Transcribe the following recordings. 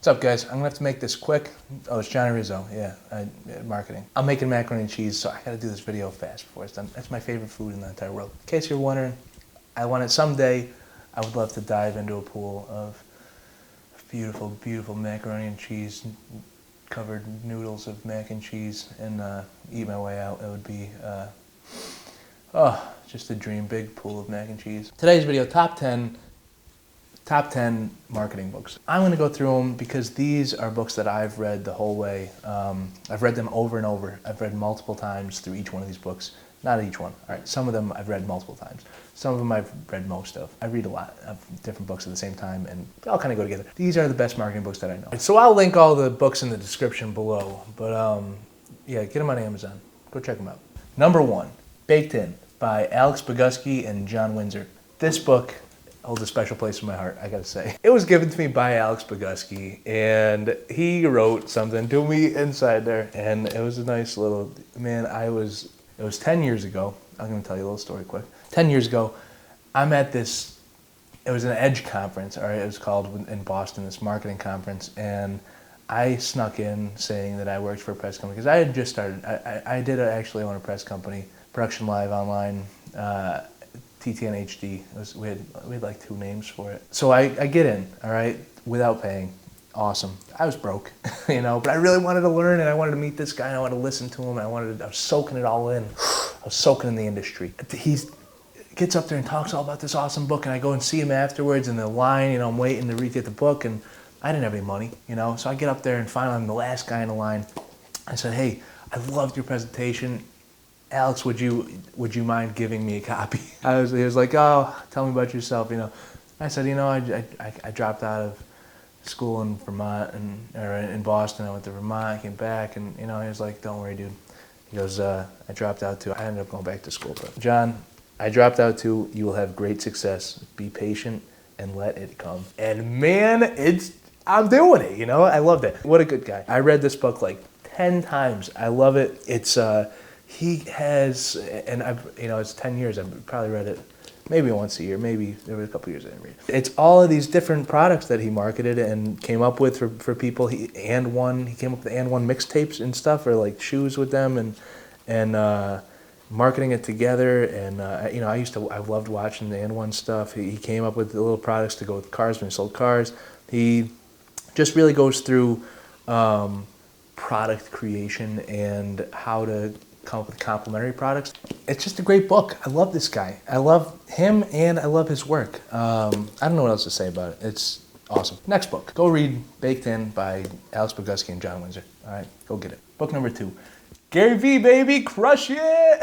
What's up, guys? I'm gonna have to make this quick. Oh, it's Johnny Rizzo. Yeah, marketing. I'm making macaroni and cheese, so I gotta do this video fast before it's done. That's my favorite food in the entire world. In case you're wondering, I want it someday. I would love to dive into a pool of beautiful, beautiful macaroni and cheese, covered noodles of mac and cheese, and eat my way out. It would be, just a dream. Big pool of mac and cheese. Today's video, top 10 marketing books. I'm going to go through them because these are books that I've read the whole way. I've read them over and over. I've read multiple times through each one of these books. Not each one. All right, some of them I've read multiple times. Some of them I've read most of. I read a lot of different books at the same time, and they all kind of go together. These are the best marketing books that I know. So I'll link all the books in the description below. But yeah, get them on Amazon. Go check them out. Number 1, Baked In by Alex Bogusky and John Windsor. This book holds a special place in my heart, I gotta say. It was given to me by Alex Bogusky, and he wrote something to me inside there, and it was a nice little, man, it was 10 years ago. I'm gonna tell you a little story quick. 10 years ago, I'm at this, it was an EDGE conference, all right, it was called in Boston, this marketing conference, and I snuck in saying that I worked for a press company, because I had just started, I did actually own a press company, Production Live Online, TTN HD. We had like 2 names for it. So I get in, all right, without paying. Awesome. I was broke, you know, but I really wanted to learn, and I wanted to meet this guy, and I wanted to listen to him, and I was soaking it all in. I was soaking in the industry. He gets up there and talks all about this awesome book, and I go and see him afterwards in the line, you know, I'm waiting to get the book, and I didn't have any money, you know, so I get up there, and finally I'm the last guy in the line. I said, hey, I loved your presentation. Alex, would you mind giving me a copy? He was like, oh, tell me about yourself, you know. I said, you know, I dropped out of school in Vermont, or in Boston. I went to Vermont, I came back, and, you know, he was like, don't worry, dude. He goes, I dropped out too. I ended up going back to school. But John, I dropped out too. You will have great success. Be patient and let it come. And man, I'm doing it, you know. I loved it. What a good guy. I read this book like 10 times. I love it. It's, he has, and it's 10 years. I've probably read it maybe once a year. Maybe there were a couple years I didn't read it. It's all of these different products that he marketed and came up with for people. He came up with And One mixtapes and stuff, or like shoes with them, and marketing it together. And I loved watching the And One stuff. He came up with the little products to go with cars when he sold cars. He just really goes through product creation and how to come up with complementary products. It's just a great book. I love this guy. I love him, and I love his work. I don't know what else to say about it. It's awesome. Next book. Go read Baked In by Alex Bogusky and John Windsor. All right, go get it. Book number 2. Gary Vee, baby, crush it!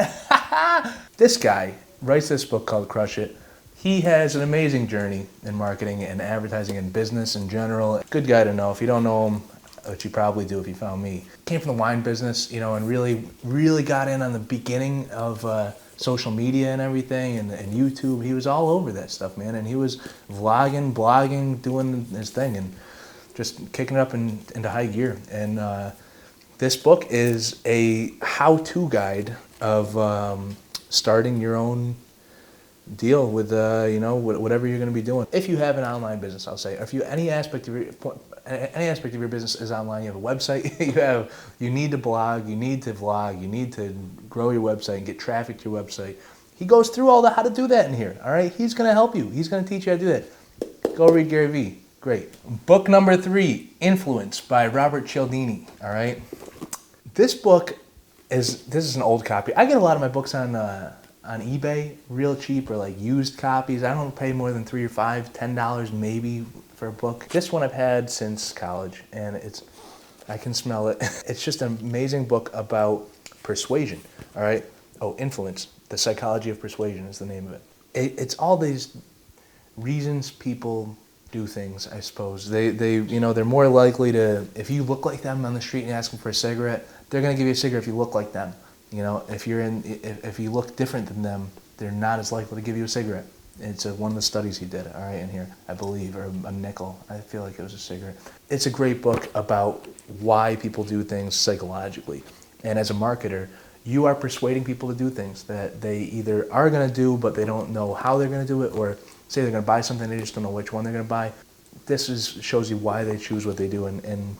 This guy writes this book called Crush It. He has an amazing journey in marketing and advertising and business in general. Good guy to know. If you don't know him, which you probably do if you found me. Came from the wine business, you know, and really got in on the beginning of social media and everything, and YouTube. He was all over that stuff, man, and he was vlogging, blogging, doing his thing, and just kicking it up into high gear. And this book is a how-to guide of starting your own deal with whatever you're going to be doing. If you have an online business, I'll say, or if any aspect of your business is online, you have a website, you need to blog, you need to vlog, you need to grow your website and get traffic to your website. He goes through all how to do that in here. All right, he's going to help you. He's going to teach you how to do that. Go read Gary Vee. Great. Book number 3, Influence by Robert Cialdini. All right, this book this is an old copy. I get a lot of my books on eBay, real cheap, or like used copies. I don't pay more than $3 or $5, $10 maybe for a book. This one I've had since college, and I can smell it. It's just an amazing book about persuasion, all right? Oh, Influence, The Psychology of Persuasion is the name of it. It's all these reasons people do things, I suppose. They're more likely to, if you look like them on the street and you ask them for a cigarette, they're gonna give you a cigarette if you look like them. You know, if you look different than them, they're not as likely to give you a cigarette. It's one of the studies he did, all right, in here, I believe, or a nickel. I feel like it was a cigarette. It's a great book about why people do things psychologically. And as a marketer, you are persuading people to do things that they either are going to do, but they don't know how they're going to do it, or say they're going to buy something, they just don't know which one they're going to buy. shows you why they choose what they do, and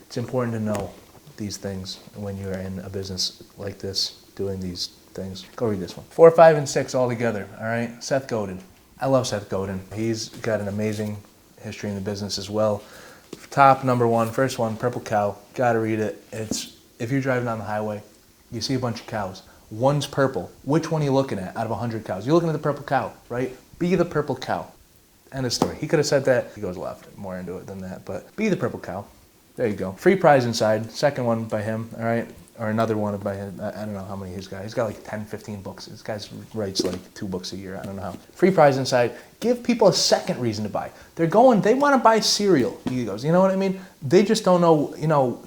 it's important to know these things when you're in a business like this, doing these things. Go read this one. 4, 5, and 6 all together, all right? Seth Godin. I love Seth Godin. He's got an amazing history in the business as well. Top number one, first one, Purple Cow. Gotta read it. It's, if you're driving on the highway, you see a bunch of cows. One's purple. Which one are you looking at out of 100 cows? You're looking at the purple cow, right? Be the purple cow. End of story. He could have said that. He goes a lot more into it than that, but be the purple cow. There you go. Free Prize Inside. Second one by him, all right? Or another one by him. I don't know how many he's got. He's got like 10, 15 books. This guy writes like 2 books a year. I don't know how. Free Prize Inside. Give people a second reason to buy. They want to buy cereal. He goes, you know what I mean? They just don't know,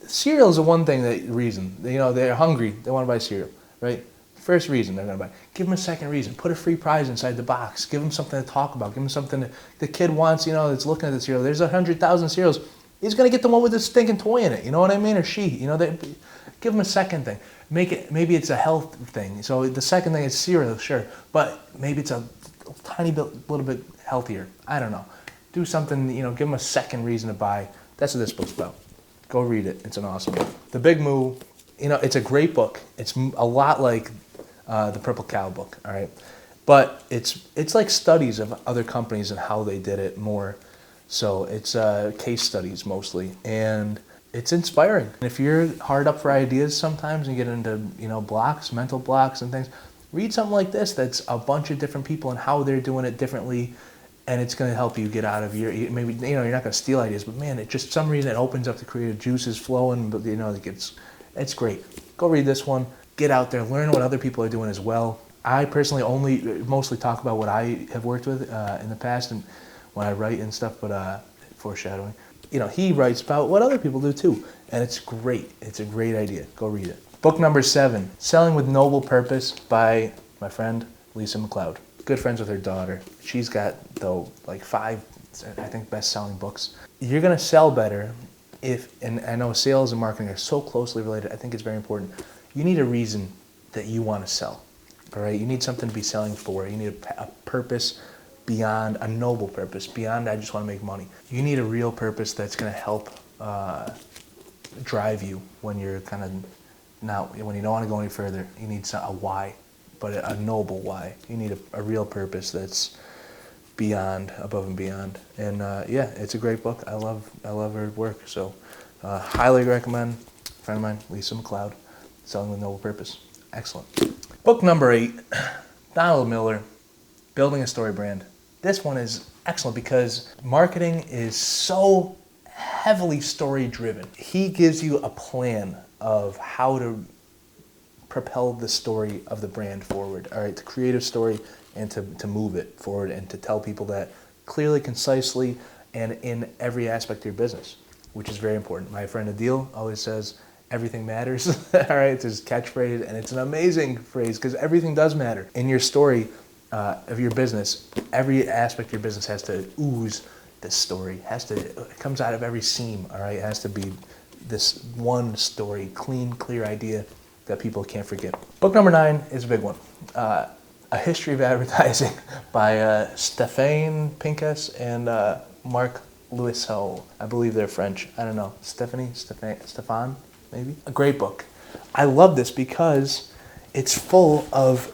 cereal is the one thing reason. They're hungry. They want to buy cereal, right? First reason they're going to buy. Give them a second reason. Put a free prize inside the box. Give them something to talk about. Give them something the kid wants, that's looking at the cereal. There's 100,000 cereals. He's going to get the one with the stinking toy in it. You know what I mean? Or she. Give them a second thing. Maybe it's a health thing. So the second thing is cereal, sure. But maybe it's a tiny bit, little bit healthier. I don't know. Do something, give them a second reason to buy. That's what this book's about. Go read it. It's an awesome book. The Big Move, it's a great book. It's a lot like the Purple Cow book, all right? But it's like studies of other companies and how they did it more. So it's case studies mostly, and it's inspiring. If you're hard up for ideas sometimes and get into blocks, mental blocks and things, read something like this that's a bunch of different people and how they're doing it differently, and it's going to help you get out of maybe you're not going to steal ideas, but man, it just some reason it opens up the creative juices flowing. But it's great. Go read this one. Get out there, learn what other people are doing as well. I personally mostly talk about what I have worked with in the past and when I write and stuff, but foreshadowing. He writes about what other people do too, and it's great. It's a great idea. Go read it. Book number 7, Selling with Noble Purpose by my friend Lisa McLeod. Good friends with her daughter. She's got, like 5, I think, best-selling books. You're going to sell better and I know sales and marketing are so closely related. I think it's very important. You need a reason that you want to sell, all right? You need something to be selling for. You need a purpose beyond a noble purpose, beyond I just want to make money. You need a real purpose that's going to help drive you when you're when you don't want to go any further. You need a why, but a noble why. You need a real purpose that's beyond, above and beyond. And it's a great book. I love her work. So highly recommend. A friend of mine, Lisa McLeod, Selling with Noble Purpose. Excellent. Book number 8, Donald Miller, Building a Story Brand. This one is excellent because marketing is so heavily story driven. He gives you a plan of how to propel the story of the brand forward, all right, the creative story, and to move it forward and to tell people that clearly, concisely, and in every aspect of your business, which is very important. My friend Adil always says, everything matters, all right? It's his catchphrase, and it's an amazing phrase because everything does matter. In your story of your business, every aspect of your business has to ooze this story. It comes out of every seam, all right? It has to be this one story, clean, clear idea that people can't forget. Book number 9 is a big one. A History of Advertising by Stéphane Pincus and Marc Louisseau. I believe they're French. I don't know. Stéphane, maybe? A great book. I love this because it's full of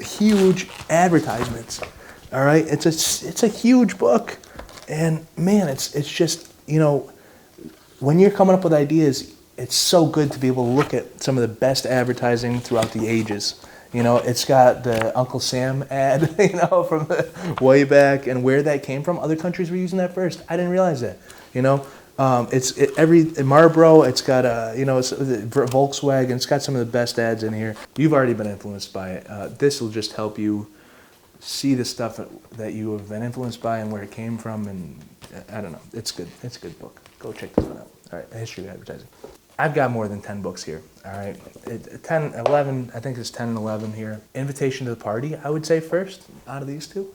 huge advertisements. All right? It's a huge book. And man, it's just, when you're coming up with ideas, it's so good to be able to look at some of the best advertising throughout the ages. It's got the Uncle Sam ad, from the way back and where that came from. Other countries were using that first. I didn't realize that. Every Marlboro. It's got it's Volkswagen. It's got some of the best ads in here. You've already been influenced by it. This will just help you see the stuff that you have been influenced by and where it came from. And I don't know. It's good. It's a good book. Go check this one out. All right, A History of Advertising. I've got more than 10 books here, all right? 10, 11, I think it's 10 and 11 here. Invitation to the Party, I would say first out of these two.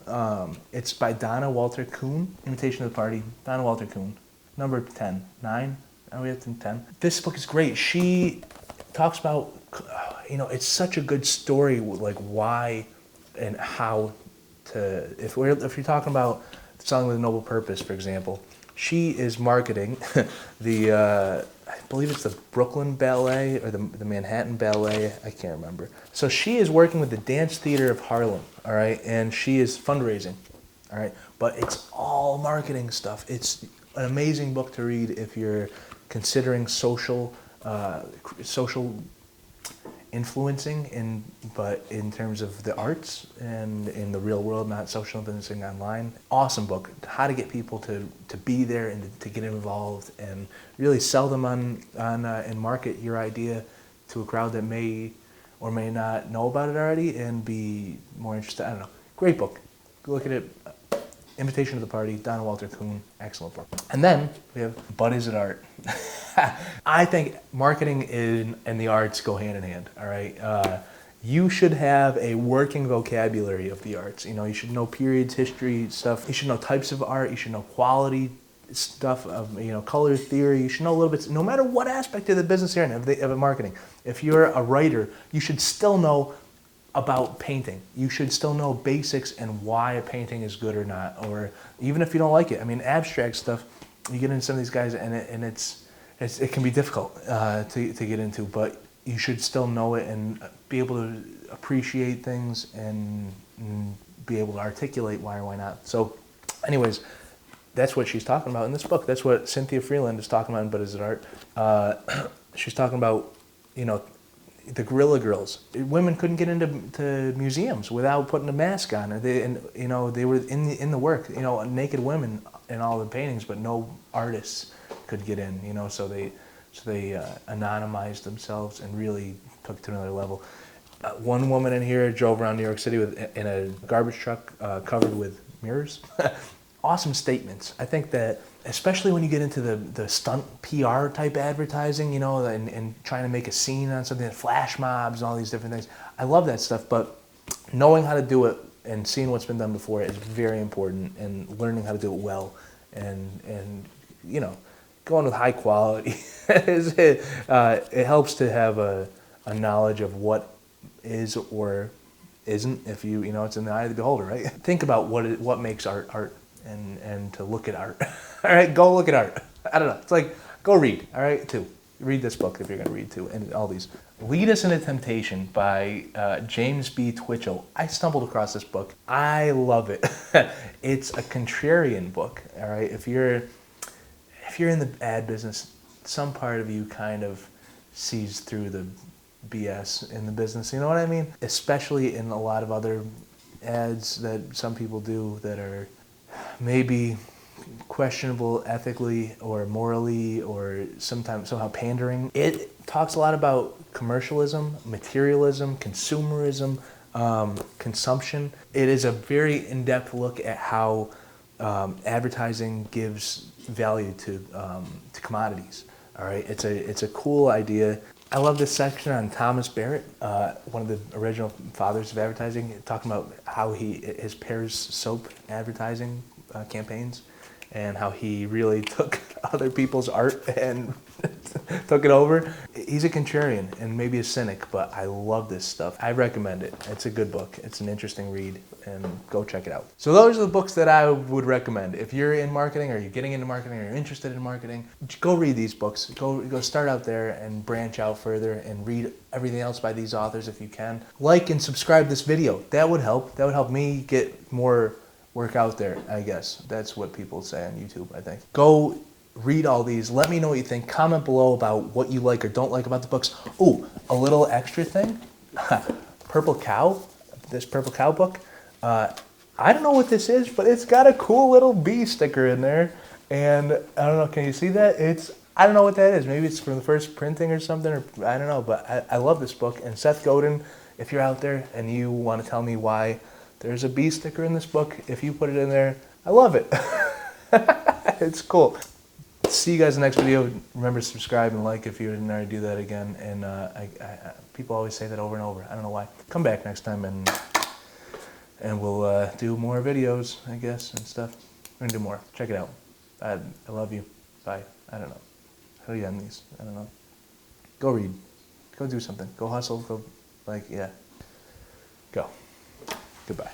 It's by Donna Walter-Kuhn. Invitation to the Party, Donna Walter-Kuhn. Number 10, 9, are we at 10? This book is great. She talks about, it's such a good story, like why and how to, if you're talking about Selling with a Noble Purpose, for example, she is marketing I believe it's the Brooklyn Ballet or the Manhattan Ballet. I can't remember. So she is working with the Dance Theater of Harlem, all right, and she is fundraising, all right. But it's all marketing stuff. It's an amazing book to read if you're considering social influencing, but in terms of the arts and in the real world, not social influencing online. Awesome book. How to get people to be there and to get involved and really sell them on and market your idea to a crowd that may or may not know about it already and be more interested. I don't know. Great book. Go look at it. Invitation to the Party, Donna Walter Kuhn, excellent book. And then we have But Is It Art? I think marketing and the arts go hand in hand, all right? You should have a working vocabulary of the arts. You know, you should know periods, history, stuff. You should know types of art. You should know quality stuff of, you know, color theory. You should know a little bit, no matter what aspect of the business you're in, of marketing. If you're a writer, you should still know about painting. You should still know basics and why a painting is good or not, or even if you don't like it. I mean, abstract stuff, you get into some of these guys and it can be difficult to get into, but you should still know it and be able to appreciate things and be able to articulate why or why not. So anyways, that's what she's talking about in this book. That's what Cynthia Freeland is talking about in But Is It Art? She's talking about, you know, the Guerrilla Girls. Women couldn't get into museums without putting a mask on. They were in the work. You know, naked women in all the paintings, but no artists could get in. You know, so they anonymized themselves and really took it to another level. One woman in here drove around New York City in a garbage truck covered with mirrors. Awesome statements. I think that especially when you get into the stunt PR type advertising, you know, and trying to make a scene on something, flash mobs and all these different things. I love that stuff, but knowing how to do it and seeing what's been done before is very important, and learning how to do it well and you know, going with high quality. It helps to have a knowledge of what is or isn't, if you know, it's in the eye of the beholder, right? Think about what makes art. And to look at art. All right, go look at art. I don't know. It's like, go read, all right, too. Read this book if you're going to read, too, and all these. Lead Us Into Temptation by James B. Twitchell. I stumbled across this book. I love it. It's a contrarian book, all right? If you're in the ad business, some part of you kind of sees through the BS in the business, you know what I mean? Especially in a lot of other ads that some people do that are maybe questionable ethically or morally, or sometimes somehow pandering. It talks a lot about commercialism, materialism, consumerism, consumption. It is a very in-depth look at how advertising gives value to commodities. All right, it's a cool idea. I love this section on Thomas Barrett, one of the original fathers of advertising, talking about how his Pears soap advertising campaigns, and how he really took other people's art and took it over. He's a contrarian and maybe a cynic, but I love this stuff. I recommend it. It's a good book. It's an interesting read, and go check it out. So those are the books that I would recommend. If you're in marketing, or you're getting into marketing, or you're interested in marketing, go read these books. Go start out there and branch out further and read everything else by these authors if you can. Like and subscribe this video. That would help. That would help me get more work out there, I guess. That's what people say on YouTube, I think. Go read all these. Let me know what you think. Comment below about what you like or don't like about the books. Ooh, a little extra thing. Purple Cow, this Purple Cow book. I don't know what this is, but it's got a cool little bee sticker in there. And I don't know, can you see that? I don't know what that is. Maybe it's from the first printing or something, or I don't know, but I love this book. And Seth Godin, if you're out there and you want to tell me why there's a bee sticker in this book, if you put it in there, I love it. It's cool. See you guys in the next video. Remember to subscribe and like if you didn't already do that again. And people always say that over and over. I don't know why. Come back next time and we'll do more videos, I guess, and stuff. We're gonna do more. Check it out. I love you. Bye. I don't know. How do you end these? I don't know. Go read. Go do something. Go hustle. Go, yeah. Go. Goodbye.